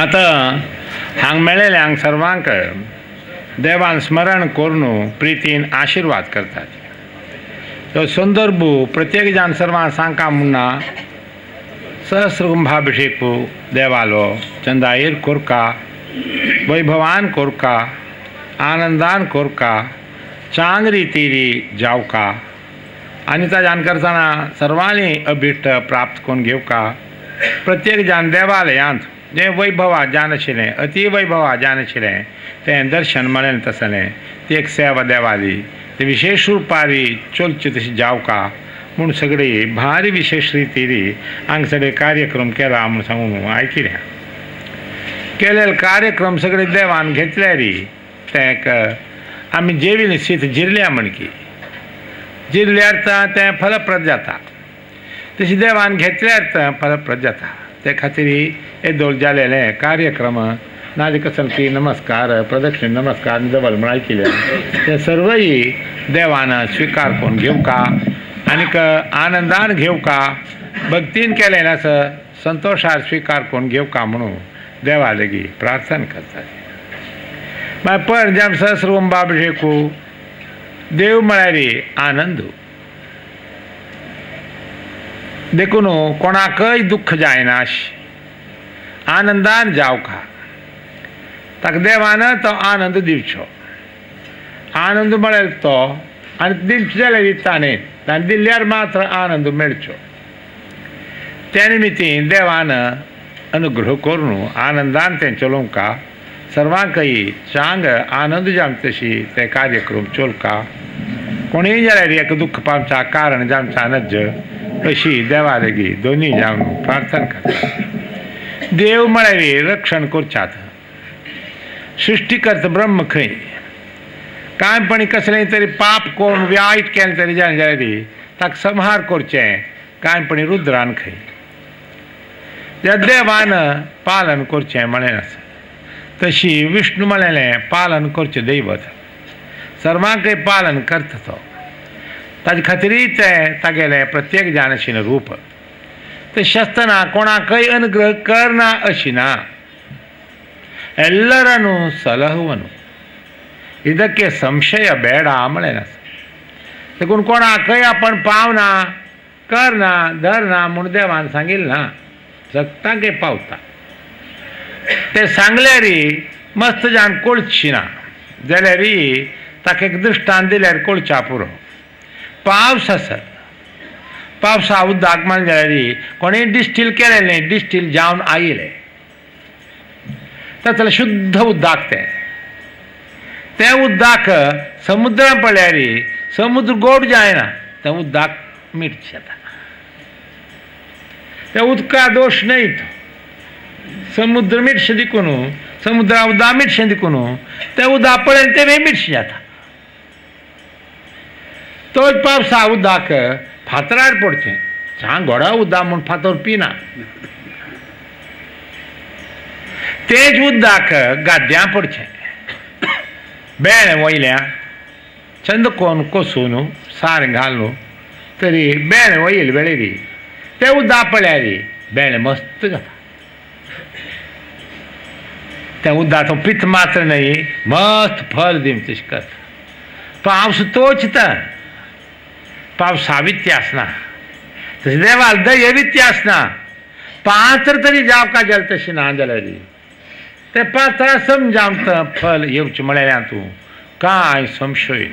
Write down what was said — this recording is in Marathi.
आता हांग मेळिल्ल्यांक सर्वांक देवान स्मरण करून प्रितीन आशीर्वाद करतात. तो संदर्भ प्रत्येक जाण सर्वांक सांगता म्हणना सहस्रकुंभाभिषेकू देवालो चंदायेर कोरका, वैभवान कोरका, आनंदान कोरका, चांग रितीरी जावका आनी ताज्यान करतना सर्वांनी अभिष्ट प्राप्त करून घेवका. प्रत्येक जाण देवालयांत जे वैभवा जान आशिल्लें, अति वैभवा जान आशिल्लें तें दर्शन मेळ्ळें तसलें ती एक सेवा देवाली ते विशेष रुपारी चलची तशी जावका म्हूण सगळी भारी विशेष रितीरी हांगा सगळे कार्यक्रम केला म्हूण सांगून आयकिल्या. केलेले कार्यक्रम सगळे देवान घेतले री तें आमी जेविल्लें शीत जिरल्या म्हणकी जिरल्यार तें फलप्रद जाता. तशी देवान घेतल्यार फलप्रद जाता. ते खातीर हे दोळ जालेले कार्यक्रम नाजाल्यार कसलकी नमस्कार प्रदक्षिण नमस्कार डबल म्हण आयकिले ते सर्वय देवान स्विकार करून घेवका आनीक आनंदान घेवका, भक्तीन केलें आसा संतोषार स्विकार करून घेवका म्हणून देवा लेगीत प्रार्थना करतात. मागीर पंजाब सहस्रकुंभाभिषेकू देव म्हळ्यार आनंद. देखून कोणाकय दुख्ख जायना आनंदान जावका. ताका देवान तो आनंद दिवचो. आनंद म्हळ्यार तो आनी दिवचो जाल्यार ताणें दिल्ल्यार मात्र आनंद मेळचो. त्या निमित्तान देवान अनुग्रह करून आनंदान तें चलोवका. सर्वांकय चांग आनंद जावं तशी ते कार्यक्रम चलका. कोणीय जाल्यार एक दुख्ख पावचा कारण जावचा नज अशी देवा लेगीत दोनी जावन प्रार्थना करता. देव म्हळ्यार रक्षण करच्यात. सृश्टीकर्ता ब्रह्म खंय कांयपणी कसलें तरी पाप करून वायट केलें तरी जाल्यार ताका संहार करचें कांयपणी रुद्रान खंय. त्या देवान पालन करचें म्हळें आसा. तशी विष्णू म्हळेलें पालन करचें दैवत. सर्वांकय पालन करता तो. ताजे खातीर तें तागेलें प्रत्येक जाण आशिल्लें रूप. तशें आसतना कोणाकय अनुग्रह करना अशी ना. ಎಲ್ಲರನ್ನು ಸಲಹುವನು ಇದಕ್ಕೆ ಸಂಶಯ ಬೇಡ म्हळें आसा. देखून कोणाकय आपण पावना करना धरना म्हूण देवान सांगिल्लें ना. सगळ्यांक पावता. ते सांगल्यार मस्त जाण कळची ना जाल्यार ताका एक दृश्टांत दिल्यार कळच्या पुरो. पावस आसा पावसा उदक मारलें जाल्यार कोणें डिस्टील केलेलें डिस्टील जावन आयिल्लें तातलें शुद्ध उदक तें उदक समुद्रान पडल्यार समुद्र गोड जायना तें उदक मीठ जाता. त्या उदका दोश न्हय तो. समुद्र मीठशें देखून समुद्रा उदक मीठशें देखून तें उदक पळयन तें मीठ जाता. तोच पावसा उदक फातरार पडचें सांग गोडा उदक म्हूण फातर पिना. तेज उदक गाद्यां पडचें बेळ वयल्या चंद कोन कोसून सार घालून तरी बेळ वयल वेळेरी तें उदक पडल्यार बेळ मस्त जाता. तें उदक तो पित मात्र न्हय मस्त फल दिवन तशें करता. पावस तोचता पावसा वित्यास ना. तशें देवाल दये वित्यास ना. पात्र तरी जावका जाल्यार तशें ना जाल्यार ते पात्रां समजावन फल येवचें म्हळ्यार तूं कांय संशय ना.